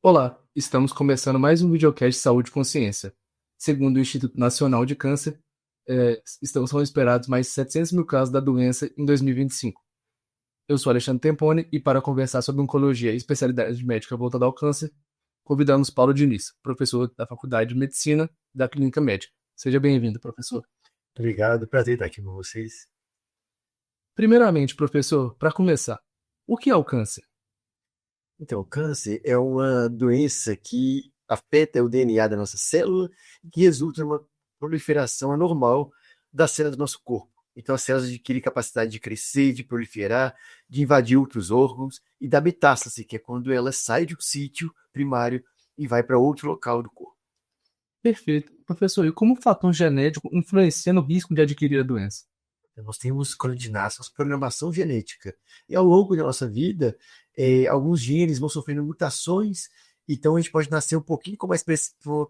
Olá, estamos começando mais um videocast Saúde e Consciência. Segundo o Instituto Nacional de Câncer, são esperados mais 700 mil casos da doença em 2025. Eu sou Alexandre Tempone e para conversar sobre oncologia e especialidade médica voltada ao câncer, convidamos Paulo Diniz, professor da Faculdade de Medicina da Clínica Médica. Seja bem-vindo, professor. Obrigado, prazer estar aqui com vocês. Primeiramente, professor, para começar, o que é o câncer? Então, o câncer é uma doença que afeta o DNA da nossa célula e que resulta numa proliferação anormal das células do nosso corpo. Então, as células adquirem capacidade de crescer, de proliferar, de invadir outros órgãos e da metástase, que é quando ela sai de um sítio primário e vai para outro local do corpo. Perfeito. Professor, e como o fator genético influencia no risco de adquirir a doença? Então, nós temos, quando a gente nasce, nossa programação genética. E ao longo da nossa vida, alguns genes vão sofrendo mutações, então a gente pode nascer um pouquinho com uma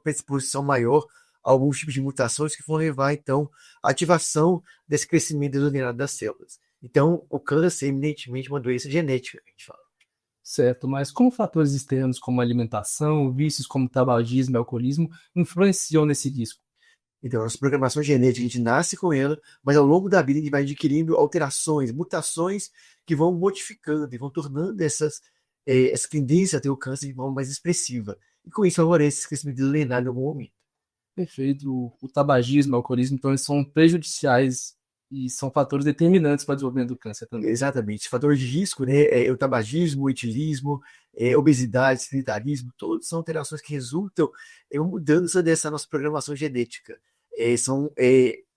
predisposição maior a alguns tipos de mutações que vão levar, então, à ativação desse crescimento desordenado das células. Então, o câncer é eminentemente uma doença genética, que a gente fala. Certo, mas como fatores externos como alimentação, vícios como tabagismo e alcoolismo influenciam nesse risco? Então, a nossa programação genética, a gente nasce com ela, mas ao longo da vida a gente vai adquirindo alterações, mutações que vão modificando e vão tornando essa tendência a ter o câncer de forma mais expressiva. E com isso favorece esse crescimento milenar em algum momento. Perfeito. O tabagismo e o alcoolismo, então, eles são prejudiciais e são fatores determinantes para o desenvolvimento do câncer também. Exatamente. Fatores de risco, né? O tabagismo, o etilismo, obesidade, sedentarismo, todos são alterações que resultam em uma mudança dessa nossa programação genética. São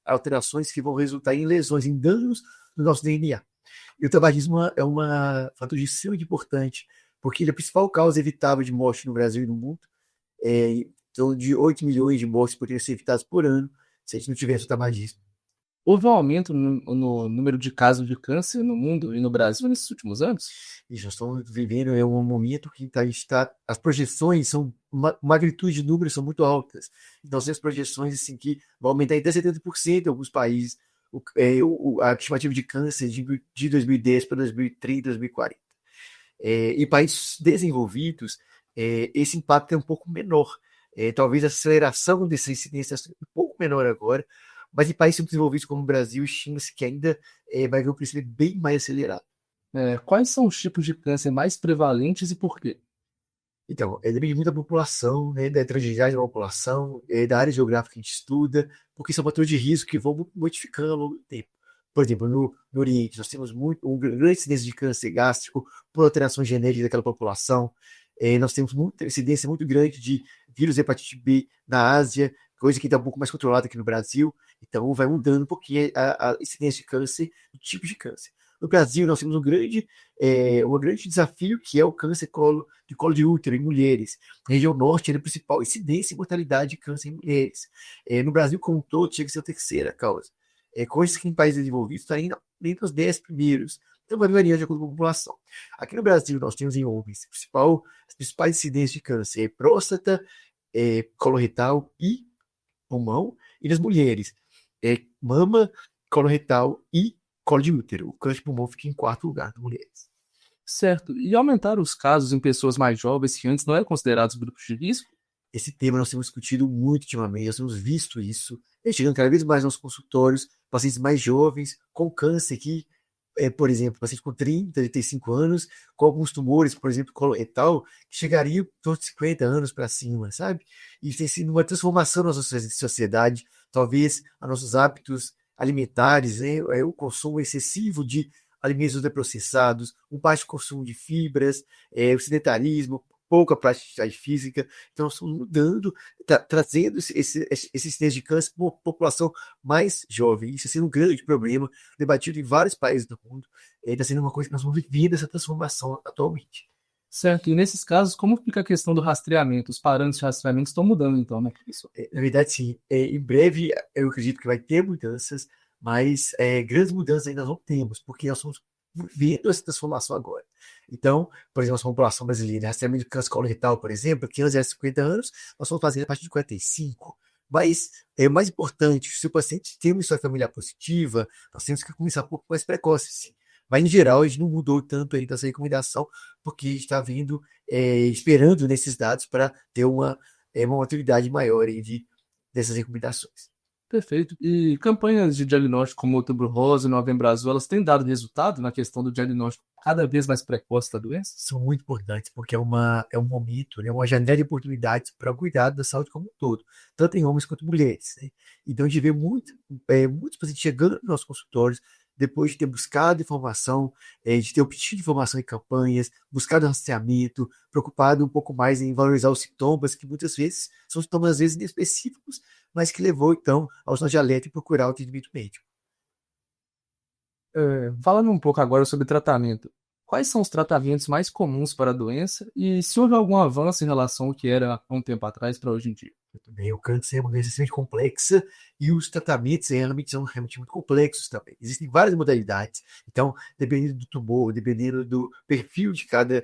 alterações que vão resultar em lesões, em danos no nosso DNA. E o tabagismo é um fator de extremamente importante, porque ele é a principal causa evitável de morte no Brasil e no mundo. Então, de 8 milhões de mortes poderiam ser evitadas por ano se a gente não tivesse o tabagismo. Houve um aumento no número de casos de câncer no mundo e no Brasil nesses últimos anos? E já estamos vivendo um momento que as projeções são, magnitude de números são muito altas. Então, temos projeções assim, que vão aumentar em até 70% em alguns países a estimativa de câncer de 2010 para 2030, 2040. Em países desenvolvidos, esse impacto é um pouco menor. Talvez a aceleração dessa incidência seja um pouco menor agora, mas em países desenvolvidos como o Brasil, estima-se que ainda vai haver um crescimento bem mais acelerado. Quais são os tipos de câncer mais prevalentes e por quê? Então, depende muito da população, né, da heterogeneidade da população, da área geográfica que a gente estuda, porque são fatores de risco que vão modificando ao longo do tempo. Por exemplo, no Oriente, nós temos uma grande incidência de câncer gástrico por alteração genética daquela população. Nós temos muita incidência muito grande de vírus hepatite B na Ásia, coisa que está um pouco mais controlada aqui no Brasil. Então, vai mudando um pouquinho a incidência de câncer, o tipo de câncer. No Brasil, nós temos um grande desafio, que é o câncer de colo de útero em mulheres. A região norte é a principal incidência e mortalidade de câncer em mulheres. No Brasil, como um todo, chega a ser a terceira causa. Coisas que em países desenvolvidos está entre os 10 primeiros. Então, vai variando de acordo com a população. Aqui no Brasil, nós temos em homens as principais incidências de câncer: próstata, coloretal e pulmão. E nas mulheres, mama, coloretal e colo de útero. O câncer de pulmão fica em quarto lugar nas mulheres. Certo. E aumentar os casos em pessoas mais jovens que antes não eram considerados grupos de risco? Esse tema nós temos discutido muito ultimamente, nós temos visto isso, chegando cada vez mais nos consultórios, pacientes mais jovens, com câncer que, por exemplo, pacientes com 30, 35 anos, com alguns tumores, por exemplo, coloretal, que chegariam todos 50 anos para cima, sabe? E tem sido uma transformação na nossa sociedade, talvez a nossos hábitos alimentares, né? O consumo excessivo de alimentos ultraprocessados, um baixo consumo de fibras, o sedentarismo, pouca prática de atividade física. Então, nós estamos mudando, trazendo esses testes de câncer para uma população mais jovem. Isso está sendo um grande problema, debatido em vários países do mundo. Está sendo uma coisa que nós vamos viver essa transformação atualmente. Certo. E nesses casos, como fica a questão do rastreamento? Os parâmetros de rastreamento estão mudando, então, né, professor? Na verdade, sim. Em breve, eu acredito que vai ter mudanças, mas grandes mudanças ainda não temos, porque nós estamos vivendo essa transformação agora. Então, por exemplo, a população brasileira, rastreamento de câncer coloretal, por exemplo, que antes era 50 anos, nós estamos fazendo a partir de 45. Mas é mais importante, se o paciente tem uma história familiar positiva, nós temos que começar um pouco mais precoce, sim. Mas, em geral, a gente não mudou tanto ainda essa recomendação, porque a gente está vindo, esperando nesses dados para ter uma maturidade maior aí dessas recomendações. Perfeito. E campanhas de diagnóstico como Outubro Rosa e Novembro Azul, elas têm dado resultado na questão do diagnóstico cada vez mais precoce da doença? São muito importantes, porque é um momento, né, uma janela de oportunidades para o cuidado da saúde como um todo, tanto em homens quanto mulheres, né? Então a gente vê muitos pacientes chegando nos nossos consultórios depois de ter buscado informação, de ter obtido informação em campanhas, buscado rastreamento, preocupado um pouco mais em valorizar os sintomas, que muitas vezes são sintomas às vezes inespecíficos, mas que levou então ao sinal de alerta e procurar o atendimento médico. Falando um pouco agora sobre tratamento, quais são os tratamentos mais comuns para a doença e se houve algum avanço em relação ao que era há um tempo atrás para hoje em dia? Também o câncer é uma doença extremamente complexa e os tratamentos são realmente muito complexos também. Existem várias modalidades, então, dependendo do tumor, dependendo do perfil de cada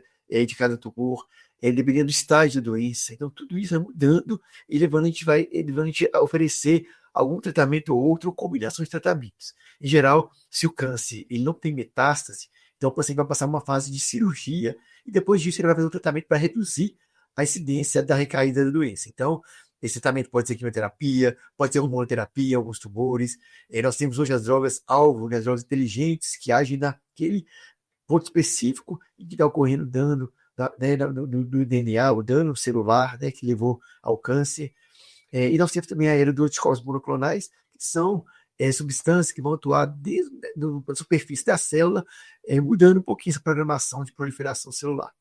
tumor, dependendo do estágio da doença, então tudo isso vai mudando e levando a gente a oferecer algum tratamento ou outro, ou combinação de tratamentos. Em geral, se o câncer ele não tem metástase, então o paciente vai passar uma fase de cirurgia e depois disso ele vai fazer um tratamento para reduzir a incidência da recaída da doença. Então, esse tratamento pode ser quimioterapia, pode ser hormonoterapia, alguns tumores. Nós temos hoje as drogas-alvo, né, as drogas inteligentes, que agem naquele ponto específico em que está ocorrendo dano do DNA, o dano celular, né, que levou ao câncer. E nós temos também a era dos anticorpos monoclonais, que são substâncias que vão atuar desde a superfície da célula, mudando um pouquinho essa programação de proliferação celular.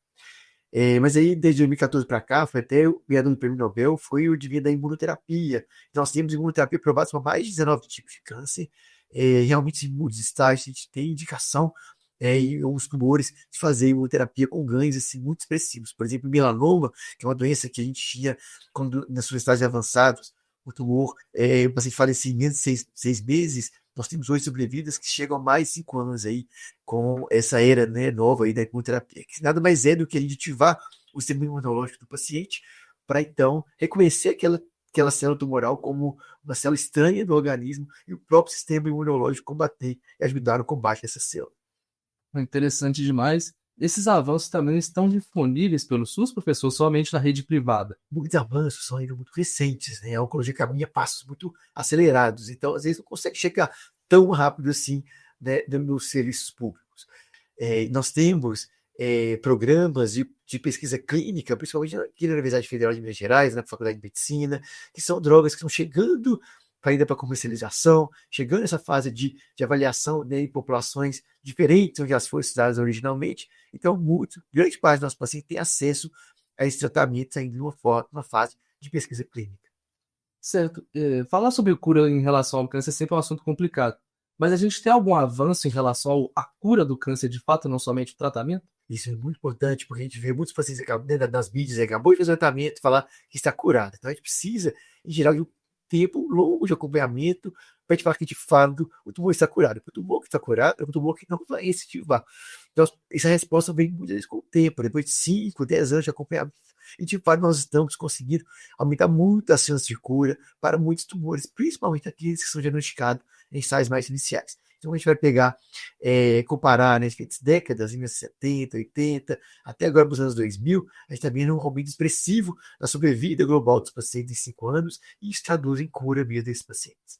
Mas aí, desde 2014 para cá, foi até o ganhador do Prêmio Nobel, foi o de da imunoterapia. Nós temos imunoterapia aprovada para mais de 19 tipos de câncer. Realmente, em muitos estágios, a gente tem indicação em alguns tumores de fazer imunoterapia com ganhos assim, muito expressivos. Por exemplo, melanoma, que é uma doença que a gente tinha quando, nas suas estágios avançados, o tumor, o paciente falecia em menos de 6 meses. Nós temos hoje sobrevidas que chegam a mais de 5 anos aí com essa era, né, nova aí da imunoterapia, que nada mais é do que a gente ativar o sistema imunológico do paciente para então reconhecer aquela célula tumoral como uma célula estranha do organismo e o próprio sistema imunológico combater e ajudar no combate dessa célula. Interessante demais. Esses avanços também estão disponíveis pelo SUS, professor, somente na rede privada. Muitos avanços são ainda muito recentes, né? A oncologia caminha a passos muito acelerados, então às vezes não consegue chegar tão rápido assim, né, nos serviços públicos. Nós temos programas de pesquisa clínica, principalmente aqui na Universidade Federal de Minas Gerais, na Faculdade de Medicina, que são drogas que estão chegando ainda para comercialização, chegando nessa fase de avaliação, né, em populações diferentes do que elas foram estudadas originalmente. Então, grande parte dos nossos pacientes tem acesso a esses tratamentos ainda numa fase de pesquisa clínica. Certo. Falar sobre cura em relação ao câncer é sempre um assunto complicado. Mas a gente tem algum avanço em relação à cura do câncer de fato, não somente o tratamento? Isso é muito importante, porque a gente vê muitos pacientes nas mídias, acabou de fazer o tratamento, falar que está curado. Então a gente precisa, em geral, de um tempo longo de acompanhamento para a gente falar que de fato o tumor está curado. O tumor que está curado é um tumor que não vai recidivar. Então, essa resposta vem muitas vezes com o tempo, depois de 5, 10 anos de acompanhamento. E de fato nós estamos conseguindo aumentar muito as chances de cura para muitos tumores, principalmente aqueles que são diagnosticados em estágios mais iniciais. Então a gente vai pegar, comparar, né, diferentes décadas, em 1970, 80, até agora nos anos 2000, a gente está vendo um aumento expressivo na sobrevida global dos pacientes em 5 anos, e isso traduz em cura mesmo desses pacientes.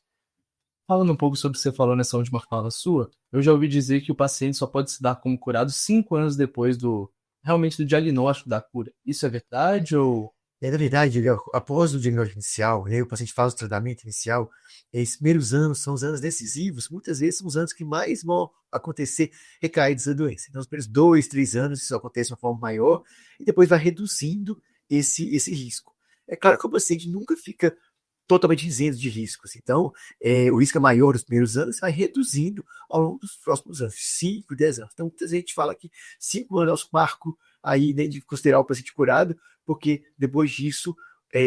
Falando um pouco sobre o que você falou nessa última fala sua, eu já ouvi dizer que o paciente só pode se dar como curado 5 anos depois realmente do diagnóstico da cura. Isso é verdade ou... Na verdade, após o diagnóstico inicial, né, o paciente faz o tratamento inicial, esses primeiros anos são os anos decisivos, muitas vezes são os anos que mais vão acontecer recaídas da doença. Então, os primeiros 2, 3 anos isso acontece de uma forma maior e depois vai reduzindo esse risco. É claro que o paciente nunca fica totalmente isento de riscos. Então, o risco é maior nos primeiros anos, vai reduzindo ao longo dos próximos anos, 5, 10 anos. Então, muita gente fala que 5 anos é o marco aí, né, de considerar o paciente curado, porque depois disso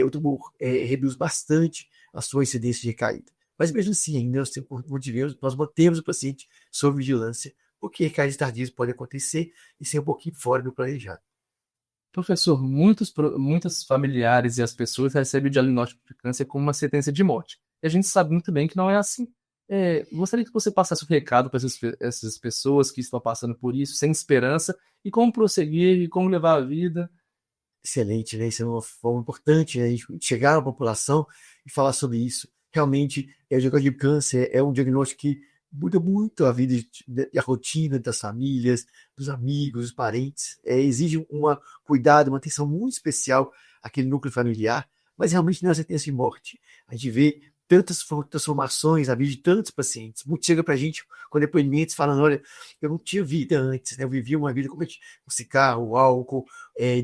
o tumor reduz bastante a sua incidência de recaída. Mas mesmo assim, ainda nós mantemos o paciente sob vigilância, porque recaídas tardias podem acontecer e ser um pouquinho fora do planejado. Professor, muitos familiares e as pessoas recebem o diagnóstico de câncer como uma sentença de morte. E a gente sabe muito bem que não é assim. Gostaria que você passasse um recado para essas pessoas que estão passando por isso, sem esperança, e como prosseguir, e como levar a vida. Excelente, né? Isso é uma forma importante, né? A gente chegar à população e falar sobre isso. Realmente, o diagnóstico de câncer é um diagnóstico que muda muito a vida e a rotina das famílias, dos amigos, dos parentes. Exige cuidado, uma atenção muito especial àquele núcleo familiar, mas realmente não é sentença de morte. A gente vê tantas transformações na vida de tantos pacientes. Muito chega pra gente com depoimentos falando, olha, eu não tinha vida antes, né? Eu vivia uma vida com cigarro, álcool,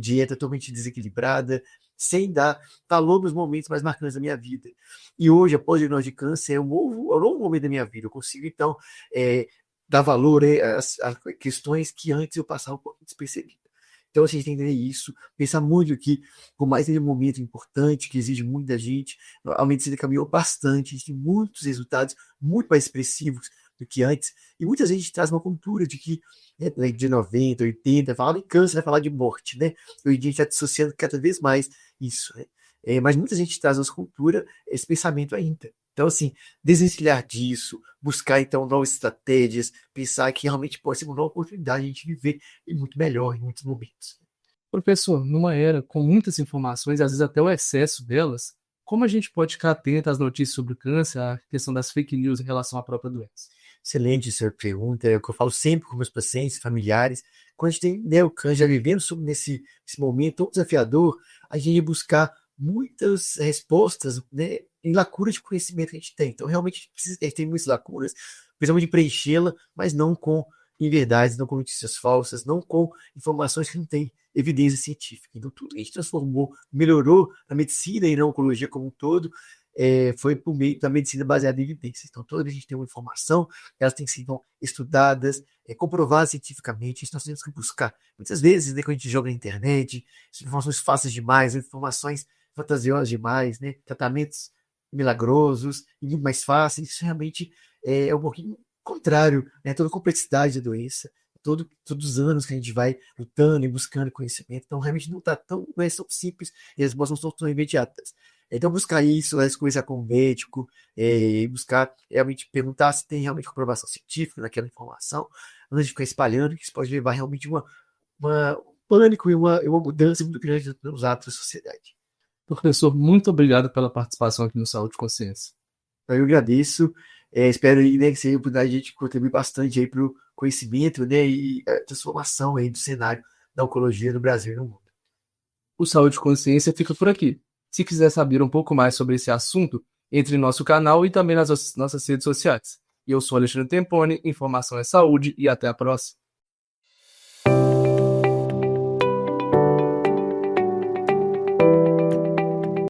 dieta totalmente desequilibrada, sem dar valor nos momentos mais marcantes da minha vida. E hoje, após o diagnóstico de câncer, é um novo momento da minha vida. Eu consigo, então, dar valor a questões que antes eu passava um pouco despercebido. Então, a gente tem que entender isso, pensar muito que, por mais que seja um momento importante, que exige muito da gente, a medicina caminhou bastante, a gente tem muitos resultados muito mais expressivos do que antes, e muitas vezes a gente traz uma cultura de que de 90, 80, fala em câncer, vai falar de morte, né? Hoje em dia a gente está dissociando cada vez mais isso, né? Mas muita gente traz nossa cultura esse pensamento ainda. Então, assim, desvencilhar disso, buscar, então, novas estratégias, pensar que realmente pode ser uma nova oportunidade de a gente viver e muito melhor em muitos momentos. Professor, numa era com muitas informações, e às vezes até o excesso delas, como a gente pode ficar atento às notícias sobre o câncer, à questão das fake news em relação à própria doença? Excelente essa pergunta, é o que eu falo sempre com meus pacientes, familiares. Quando a gente tem, né, o câncer já vivendo nesse momento tão desafiador, a gente buscar muitas respostas, né, em lacunas de conhecimento que a gente tem. Então, realmente, a gente tem muitas lacunas, precisamos de preenchê-la, mas não com inverdades, não com notícias falsas, não com informações que não têm evidência científica. Então, tudo que a gente transformou, melhorou a medicina e na oncologia como um todo, foi por meio da medicina baseada em evidências. Então, toda vez que a gente tem uma informação, elas têm sido estudadas, comprovadas cientificamente, isso nós temos que buscar. Muitas vezes, né, quando a gente joga na internet, informações fáceis demais, informações fantasiosas demais, né, tratamentos milagrosos e muito mais fáceis, isso realmente é um pouquinho contrário, né, toda a complexidade da doença, todos os anos que a gente vai lutando e buscando conhecimento, então realmente não é tão simples e as respostas não são tão imediatas. Então, buscar isso, conversar com o médico, buscar realmente perguntar se tem realmente comprovação científica naquela informação, antes de ficar espalhando, que isso pode levar realmente um pânico e uma mudança muito grande nos atos da sociedade. Professor, muito obrigado pela participação aqui no Saúde e Consciência. Então, eu agradeço, espero aí, né, que seja a oportunidade de a gente contribuir bastante aí para o conhecimento, né, e a transformação aí do cenário da oncologia no Brasil e no mundo. O Saúde e Consciência fica por aqui. Se quiser saber um pouco mais sobre esse assunto, entre em nosso canal e também nas nossas redes sociais. Eu sou Alexandre Temponi, informação é saúde e até a próxima.